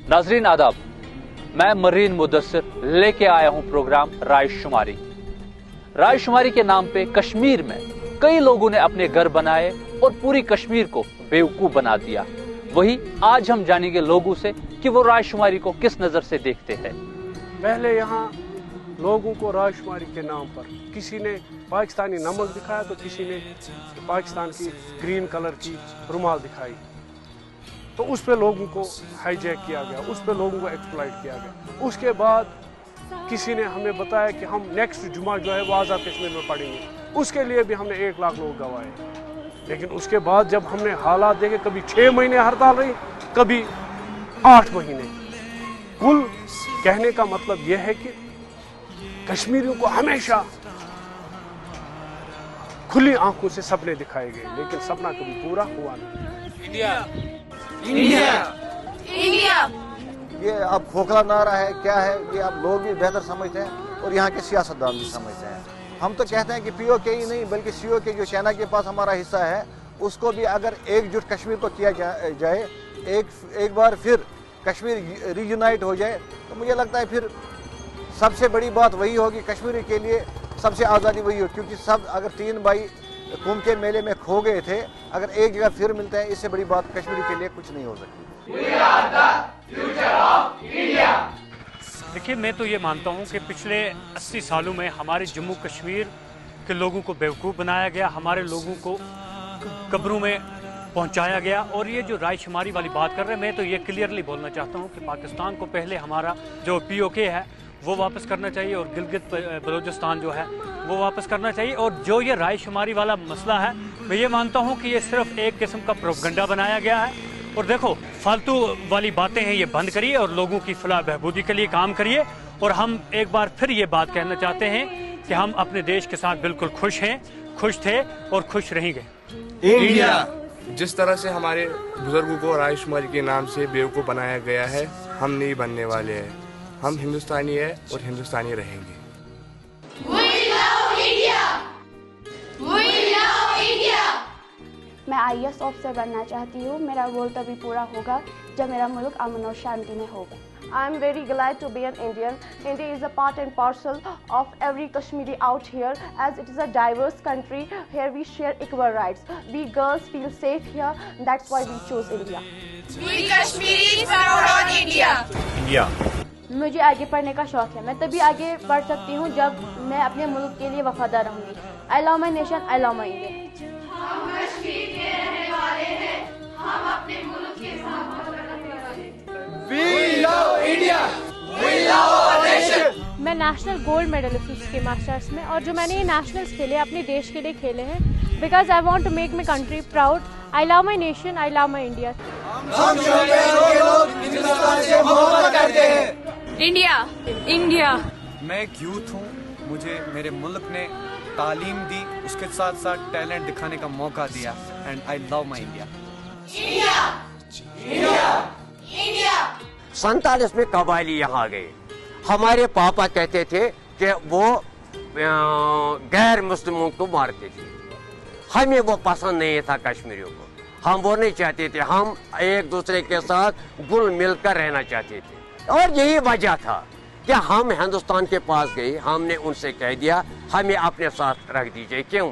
नाजरीन आदाब, मैं मरीन मुदस्सिर लेके आया हूं प्रोग्राम राय शुमारी। राय शुमारी के नाम पे कश्मीर में कई लोगों ने अपने घर बनाए और पूरी कश्मीर को बेवकूफ बना दिया। वही आज हम जानेंगे लोगों से कि वो राय शुमारी को किस नजर से देखते हैं। पहले यहाँ लोगों को राय शुमारी के नाम पर किसी ने पाकिस्तानी नमक दिखाया तो किसी ने पाकिस्तान की ग्रीन कलर की रुमाल दिखाई, तो उस पे लोगों को हाईजैक किया गया, उस पे लोगों को एक्सप्लॉइट किया गया। उसके बाद किसी ने हमें बताया कि हम नेक्स्ट जुमा जो है वो आज़ाद कश्मीर में पढ़ेंगे, उसके लिए भी हमने 1 लाख लोग गवाए। लेकिन उसके बाद जब हमने हालात देखे, कभी 6 महीने हड़ताल रही, कभी 8 महीने। कुल कहने का मतलब यह है कि कश्मीरियों को हमेशा खुली आंखों से सपने दिखाए गए, लेकिन सपना कभी पूरा हुआ नहीं। इंडिया इंडिया इंडिया, ये अब खोखला नारा है, क्या है ये अब लोग भी बेहतर समझते हैं और यहाँ के सियासतदान भी समझते हैं। हम तो कहते हैं कि पीओके ही नहीं बल्कि सीओके जो चाइना के पास हमारा हिस्सा है, उसको भी अगर एकजुट कश्मीर को किया जाए, एक बार फिर कश्मीर रीयूनाइट हो जाए, तो मुझे लगता है फिर सबसे बड़ी बात वही होगी, कश्मीर के लिए सबसे आज़ादी वही हो। क्योंकि सब अगर 3 भाई कुंभ के मेले में खो गए थे, अगर एक जगह फिर मिलते हैं, इससे बड़ी बात कश्मीर के लिए कुछ नहीं हो सकती। देखिए, मैं तो ये मानता हूँ कि पिछले 80 सालों में हमारे जम्मू कश्मीर के लोगों को बेवकूफ़ बनाया गया, हमारे लोगों को कब्रों में पहुंचाया गया। और ये जो राय शुमारी वाली बात कर रहे हैं, मैं तो ये क्लियरली बोलना चाहता हूँ कि पाकिस्तान को पहले हमारा जो पीओके है वो वापस करना चाहिए और गिलगित बलूचिस्तान जो है वो वापस करना चाहिए। और जो ये राय शुमारी वाला मसला है, मैं ये मानता हूँ कि ये सिर्फ एक किस्म का प्रोपगंडा बनाया गया है। और देखो, फालतू वाली बातें हैं, ये बंद करिए और लोगों की फलाह बहबूदी के लिए काम करिए। और हम एक बार फिर ये बात कहना चाहते हैं कि हम अपने देश के साथ बिल्कुल खुश हैं, खुश थे और खुश रहेंगे। इंडिया, जिस तरह से हमारे बुजुर्गों को राय शुमारी के नाम से बेवकूफ़ बनाया गया है, हम नहीं बनने वाले हैं। हम हिंदुस्तानी है और हिंदुस्तानी रहेंगे। मैं IAS ऑफिसर बनना चाहती हूँ। मेरा गोल तभी पूरा होगा जब मेरा मुल्क अमन और शांति में होगा। I am very glad to be an Indian. India is a part and parcel of every Kashmiri out here, as it is a diverse country. Here we share equal rights. We girls feel safe here. That's why we chose India. We Kashmiris are proud India. India. मुझे आगे पढ़ने का शौक है। मैं तभी आगे बढ़ सकती हूँ जब मैं अपने मुल्क के लिए वफादार रहूँगी। I love my nation. I love my India. हम कश्मीर के रहने वाले हैं, हम अपने मुल्क के साथ We love India. We love our nation. मैं नेशनल गोल्ड मेडलिस्ट हूँ इसके मास्टर्स में, और जो मैंने ये नेशनल्स खेले अपने देश के लिए खेले हैं, because I want to make my country proud. I love my nation, I love my India. हम के लोग हिंदुस्तान से मोहब्बत करते हैं। India India. मैं एक यूथ हूँ, मुझे मेरे मुल्क ने तालीम दी, उसके साथ साथ टैलेंट दिखाने का मौका दिया, and I love my India. India 47 में कबायली यहाँ गए। हमारे पापा कहते थे कि वो गैर मुस्लिमों को मारते थे। हमें वो पसंद नहीं था कश्मीरियों को, हम वो नहीं चाहते थे। हम एक दूसरे के साथ घुल मिलकर रहना चाहते थे, और यही वजह था कि हम हिंदुस्तान के पास गए। हमने उनसे कह दिया हमें अपने साथ रख दीजिए। क्यों?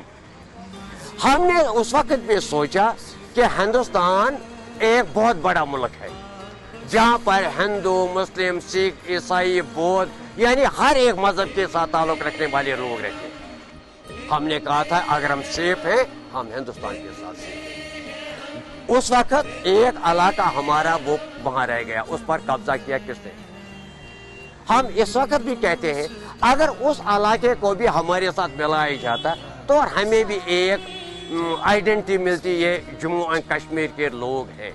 हमने उस वक्त भी सोचा कि हिंदुस्तान एक बहुत बड़ा मुल्क है जहाँ पर हिंदू, मुस्लिम, सिख, ईसाई, बौद्ध यानी हर एक मजहब के साथ ताल्लुक रखने वाले लोग रहते हैं। हमने कहा था अगर हम सेफ हैं, हम हिंदुस्तान के साथ सेफ हैं। उस वक्त एक इलाका हमारा वो वहाँ रह गया, उस पर कब्जा किया किसने? हम इस वक्त भी कहते हैं अगर उस इलाके को भी हमारे साथ मिलाया जाता तो हमें भी एक आइडेंटिटी मिलती, ये जम्मू एंड कश्मीर के लोग हैं।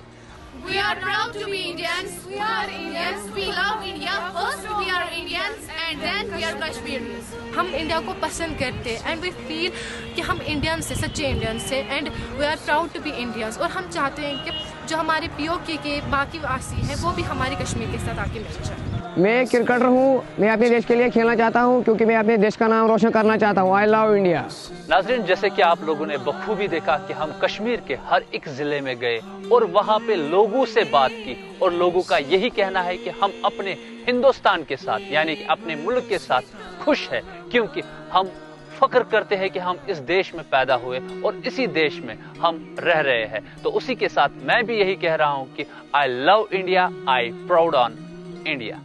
We are proud to be Indians. We are Indians. We love India. First we are Indians and then we are Kashmiris. हम इंडिया को पसंद करते हैं, एंड वी फील कि हम इंडियंस से, सच्चे इंडियंस से, and we are proud to be Indians. और हम चाहते हैं कि जो हमारे पीओके के बाकी वासी हैं वो भी हमारे कश्मीर के साथ आके मिल जाए। मैं क्रिकेटर हूँ, मैं अपने देश के लिए खेलना चाहता हूँ क्योंकि मैं अपने देश का नाम रोशन करना चाहता हूँ। I love India. नाज़रीन, जैसे कि आप लोगों ने बखूबी देखा कि हम कश्मीर के हर एक जिले में गए और वहाँ पे लोगों से बात की और लोगों का यही कहना है कि हम अपने हिंदुस्तान के साथ यानी कि अपने मुल्क के साथ खुश है, क्योंकि हम फख्र करते हैं कि हम इस देश में पैदा हुए और इसी देश में हम रह रहे हैं। तो उसी के साथ मैं भी यही कह रहा हूँ कि I love India, I proud on India.